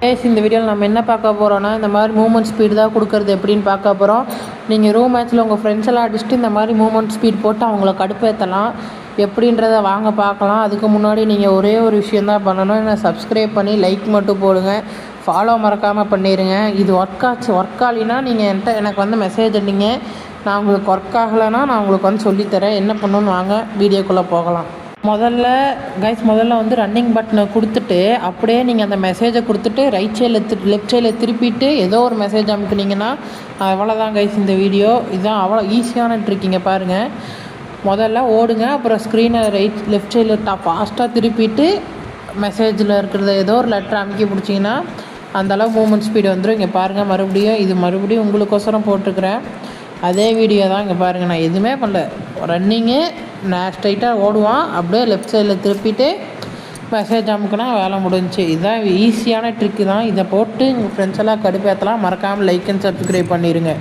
இந்த வீடியோவில் நம்ம என்ன பார்க்க போகிறோன்னா, இந்த மாதிரி மூவ்மெண்ட் ஸ்பீடு தான் கொடுக்குறது எப்படின்னு பார்க்க போகிறோம். நீங்கள் ரூம் மேட்ச்சில் உங்கள் ஃப்ரெண்ட்ஸ் எல்லாம் அடிச்சுட்டு இந்த மாதிரி மூவ்மெண்ட் ஸ்பீட் போட்டு அவங்கள கடுப்பேற்றலாம். எப்படின்றத வாங்க பார்க்கலாம். அதுக்கு முன்னாடி நீங்கள் ஒரே ஒரு விஷயந்தான் பண்ணணும். என்ன சப்ஸ்கிரைப் பண்ணி லைக் மட்டும் போடுங்க, ஃபாலோ மறக்காமல் பண்ணிடுங்க. இது ஒர்க் ஆகலைன்னா நீங்கள் எனக்கு வந்து மெசேஜ் அடிங்க. நான் உங்களுக்கு ஒர்க் ஆகலைன்னா நான் உங்களுக்கு வந்து சொல்லித்தரேன் என்ன பண்ணணுன்னு. வாங்க வீடியோக்குள்ளே போகலாம். முதல்ல வந்து ரன்னிங் பட்டனை கொடுத்துட்டு அப்படியே நீங்கள் அந்த மெசேஜை கொடுத்துட்டு ரைட் சைடில் லெஃப்ட் சைடில் திருப்பிட்டு ஏதோ ஒரு மெசேஜ் அனுப்புனீங்கன்னா அவ்வளோதான் கைஸ் இந்த வீடியோ. இதுதான் அவ்வளோ ஈஸியான ட்ரிக்கிங்க பாருங்கள். முதல்ல ஓடுங்க, அப்புறம் ஸ்க்ரீனை லெஃப்ட் சைடில் ஃபாஸ்ட்டாக திருப்பிட்டு மெசேஜில் இருக்கிறத ஏதோ ஒரு லெட்டர் அமைக்கி பிடிச்சிங்கன்னா அந்தளவு மூவ்மெண்ட் ஸ்பீடு வந்துடும். இங்கே பாருங்கள், மறுபடியும் உங்களுக்கோசரம் போட்டிருக்கிறேன் அதே வீடியோ தான். இங்கே பாருங்கள், நான் எதுவுமே பண்ணல. ரன்னிங்கு நான் ஸ்ட்ரைட்டாக ஓடுவான், அப்படியே லெஃப்ட் சைடில் திருப்பிட்டு மெசேஜ் அமுக்குனா வேலை முடிஞ்சிச்சு. இதுதான் ஈஸியான ட்ரிக்கு தான். இதை போட்டு உங்கள் ஃப்ரெண்ட்ஸ் எல்லாம் கடுப்பேற்றலாம். மறக்காமல் லைக் அண்ட் சப்ஸ்கிரைப் பண்ணிடுங்க.